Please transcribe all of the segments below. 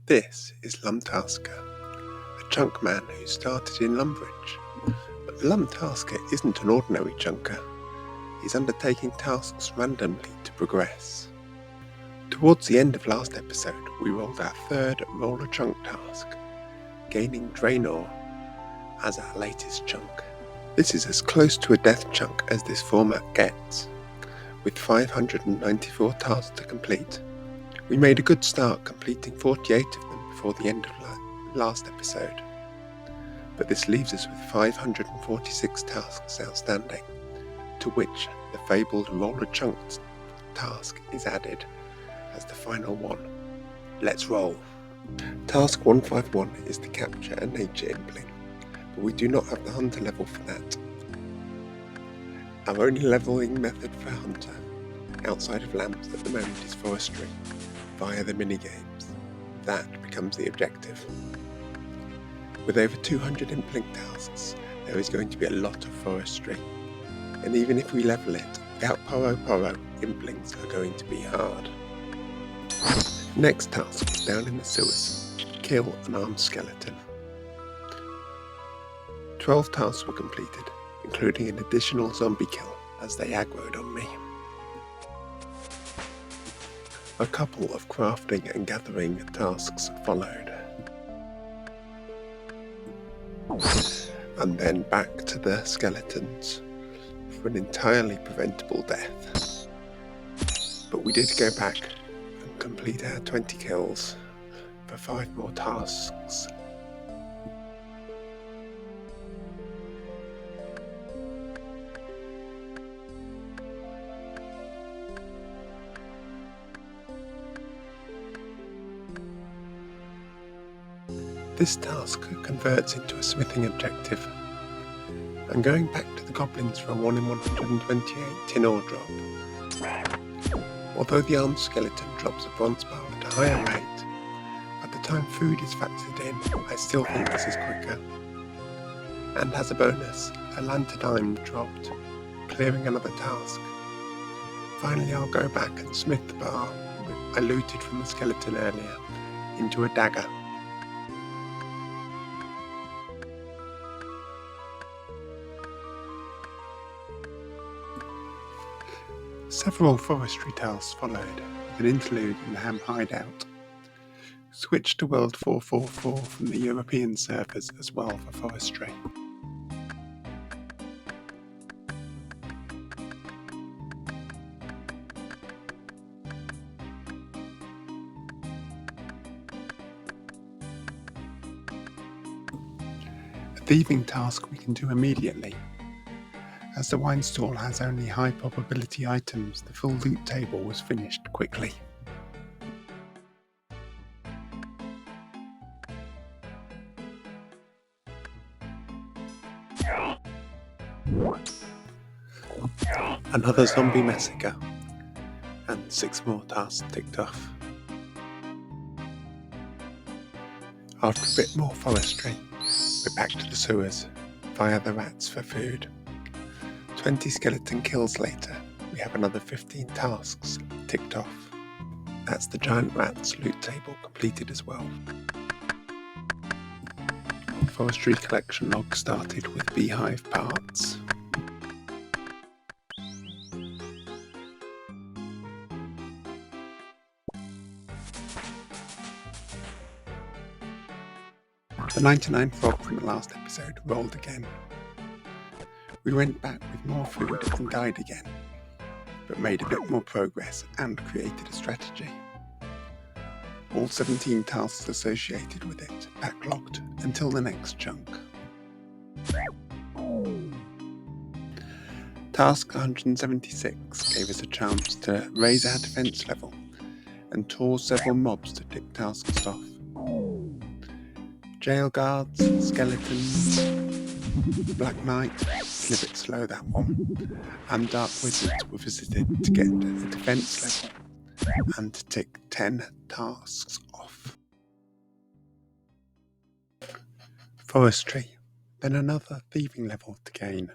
This is LumTasker, a chunk man who started in Lumbridge. But LumTasker isn't an ordinary chunker. He's undertaking tasks randomly to progress. Towards the end of last episode, we rolled our third roller chunk task, gaining Draynor as our latest chunk. This is as close to a death chunk as this format gets, with 594 tasks to complete. We made a good start, completing 48 of them before the end of last episode, but this leaves us with 546 tasks outstanding, to which the fabled roller chunk task is added as the final one. Let's roll! Task 151 is to capture a nature impling, but we do not have the hunter level for that. Our only leveling method for hunter, outside of lamps at the moment, is forestry, via the minigames. That becomes the objective. With over 200 impling tasks, there is going to be a lot of forestry, and even if we level it, without Poro, implings are going to be hard. Next task was down in the sewers, kill an armed skeleton. 12 tasks were completed, including an additional zombie kill as they aggroed on me. A couple of crafting and gathering tasks followed, and then back to the skeletons for an entirely preventable death. But we did go back and complete our 20 kills for 5 more tasks. This task converts into a smithing objective. I'm going back to the goblins for a 1 in 128 tin ore drop. Although the armed skeleton drops a bronze bar at a higher rate, by the time food is factored in, I still think this is quicker. And as a bonus, a lantern dropped, clearing another task. Finally, I'll go back and smith the bar I looted from the skeleton earlier into a dagger. Several forestry tasks followed, with an interlude in the Ham hideout. Switched to World 444 from the European servers as well for forestry. A thieving task we can do immediately. As the wine stall has only high probability items, the full loot table was finished quickly. Another zombie massacre, and 6 more tasks ticked off. After a bit more forestry, we're back to the sewers, via the rats for food. 20 skeleton kills later, we have another 15 tasks ticked off. That's the giant rats loot table completed as well. Forestry collection log started with beehive parts. The 99 frog from the last episode rolled again. We went back with more food and died again, but made a bit more progress and created a strategy. All 17 tasks associated with it backlogged until the next chunk. Task 176 gave us a chance to raise our defense level and tore several mobs to tick tasks off. Jail guards, skeletons, Black Knight, it's a bit slow that one, and Dark Wizards were visited to get a defense level and to tick 10 tasks off. Forestry, then another thieving level to gain.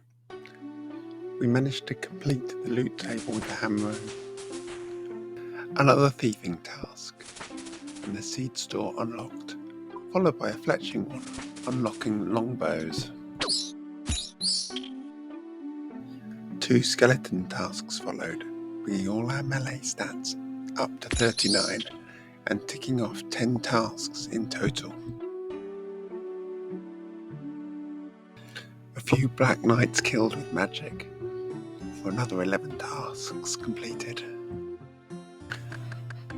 We managed to complete the loot table with the hammer. Another thieving task. and the seed store unlocked, followed by a fletching one, unlocking longbows. 2 skeleton tasks followed, bringing all our melee stats up to 39 and ticking off 10 tasks in total. A few Black Knights killed with magic, for another 11 tasks completed.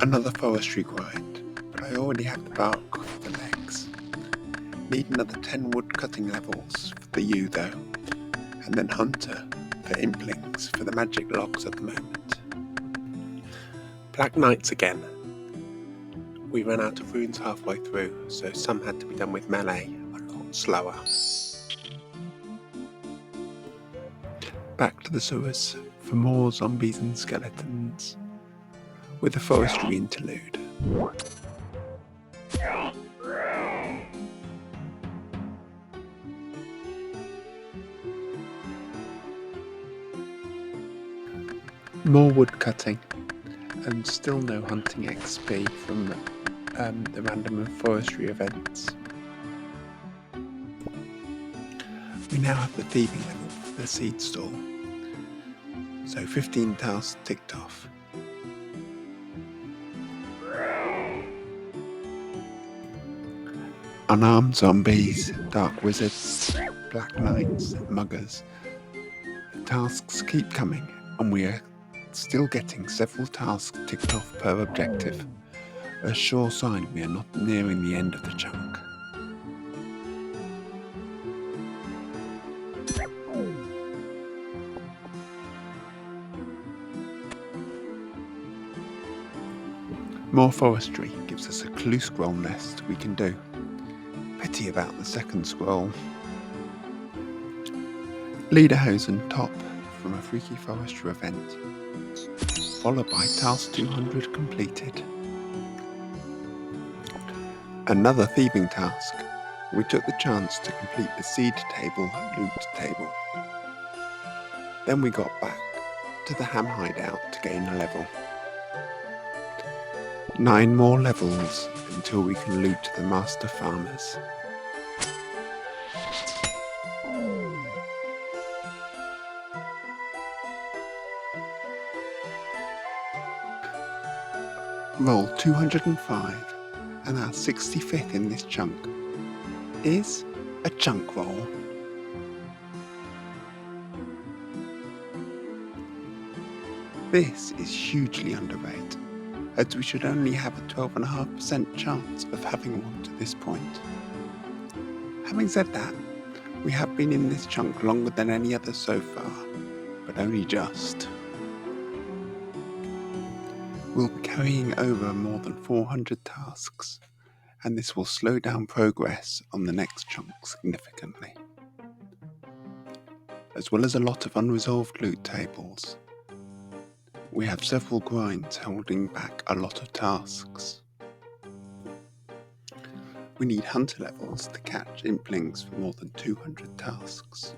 Another forestry grind, but I already have the bark for the legs. Need another 10 wood cutting levels for the yew though, and then hunter for implings for the magic logs at the moment. Black Knights again. We ran out of runes halfway through, so some had to be done with melee, a lot slower. Back to the sewers for more zombies and skeletons, with a forestry interlude. More wood cutting, and still no hunting XP from the random forestry events. We now have the thieving level for the seed store, so 15 tasks ticked off. Unarmed zombies, dark wizards, black knights, muggers. The tasks keep coming, and we are still getting several tasks ticked off per objective, a sure sign we are not nearing the end of the chunk. More forestry gives us a clue scroll nest we can do. Pity about the second scroll. Lederhosen top from a freaky forestry event, followed by task 200 completed. Another thieving task. We took the chance to complete the seed table loot table. Then we got back to the ham hideout to gain a level. 9 more levels until we can loot the master farmers. Roll 205, and our 65th in this chunk is a chunk roll. This is hugely underrated, as we should only have a 12.5% chance of having one to this point. Having said that, we have been in this chunk longer than any other so far, but only just. We'll be carrying over more than 400 tasks, and this will slow down progress on the next chunk significantly. As well as a lot of unresolved loot tables, we have several grinds holding back a lot of tasks. We need hunter levels to catch implings for more than 200 tasks.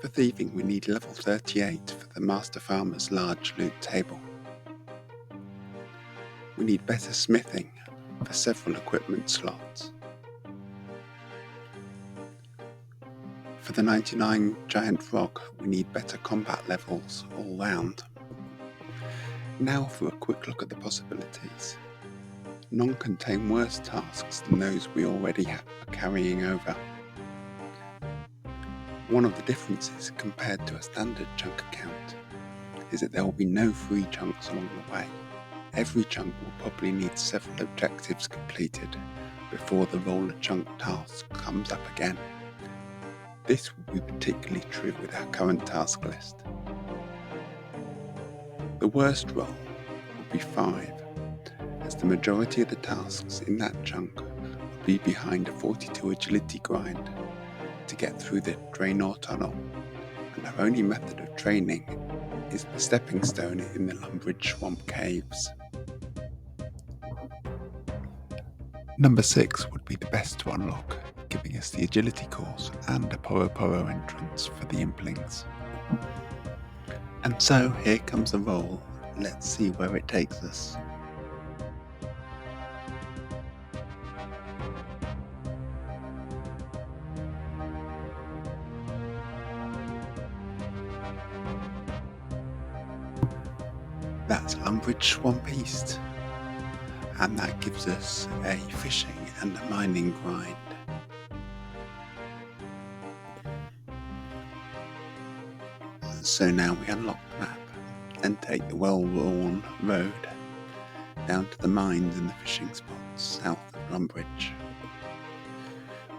For thieving, we need level 38 for the Master Farmer's large loot table. We need better smithing for several equipment slots. For the 99 giant frog, we need better combat levels all round. Now for a quick look at the possibilities. None contain worse tasks than those we already are carrying over. One of the differences compared to a standard chunk account is that there will be no free chunks along the way. Every chunk will probably need several objectives completed before the roll a chunk task comes up again. This will be particularly true with our current task list. The worst roll will be 5, as the majority of the tasks in that chunk will be behind a 42 agility grind to get through the Draynor tunnel, and our only method of training is the stepping stone in the Lumbridge swamp caves. Number 6 would be the best to unlock, giving us the agility course and a Poro entrance for the implings. And so here comes the roll. Let's see where it takes us. That's Lumbridge one pieced, and that gives us a fishing and a mining grind. So now we unlock the map and take the well-worn road down to the mines and the fishing spots south of Lumbridge.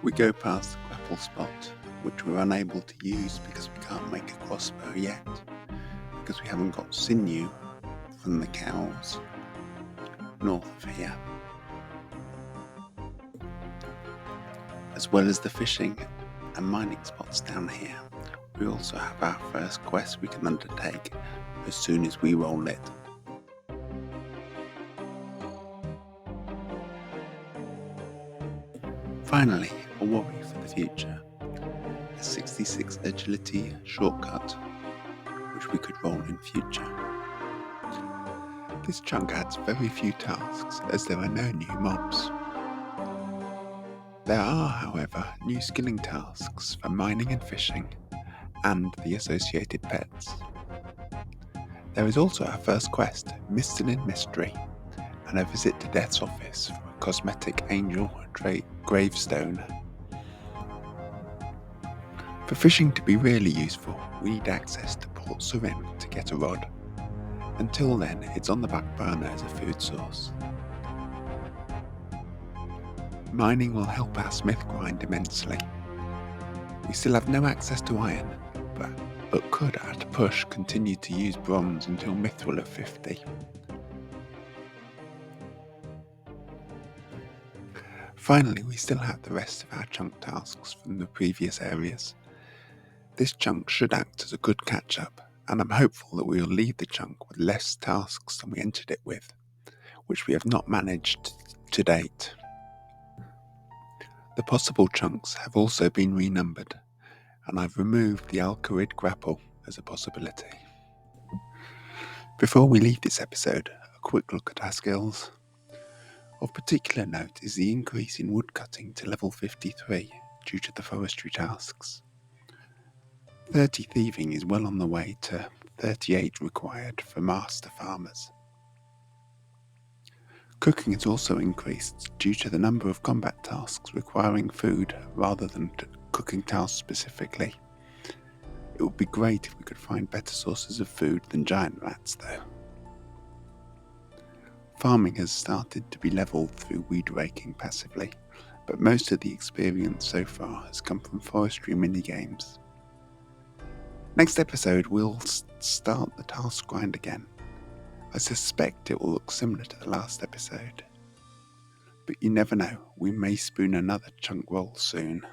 We go past the grapple spot, which we're unable to use because we can't make a crossbow yet, because we haven't got sinew from the cows north of here. As well as the fishing and mining spots down here, we also have our first quest we can undertake as soon as we roll it. Finally, a worry for the future, a 66 agility shortcut which we could roll in future. This chunk adds very few tasks as there are no new mobs. There are, however, new skilling tasks for mining and fishing, and the associated pets. There is also our first quest, Missing in Mystery, and a visit to Death's office for a cosmetic angel gravestone. For fishing to be really useful, we need access to Port Surin to get a rod. Until then, it's on the back burner as a food source. Mining will help our smith grind immensely. We still have no access to iron, but could at a push continue to use bronze until mithril of 50. Finally, we still have the rest of our chunk tasks from the previous areas. This chunk should act as a good catch-up, and I'm hopeful that we will leave the chunk with less tasks than we entered it with, which we have not managed to date. The possible chunks have also been renumbered, and I've removed the Alcarid grapple as a possibility. Before we leave this episode, a quick look at our skills. Of particular note is the increase in woodcutting to level 53 due to the forestry tasks. 30 thieving is well on the way to 38 required for master farmers. Cooking has also increased due to the number of combat tasks requiring food rather than cooking tasks specifically. It would be great if we could find better sources of food than giant rats though. Farming has started to be leveled through weed raking passively, but most of the experience so far has come from forestry minigames. Next episode we'll start the task grind again. I suspect it will look similar to the last episode. But you never know, we may spoon another chunk roll soon.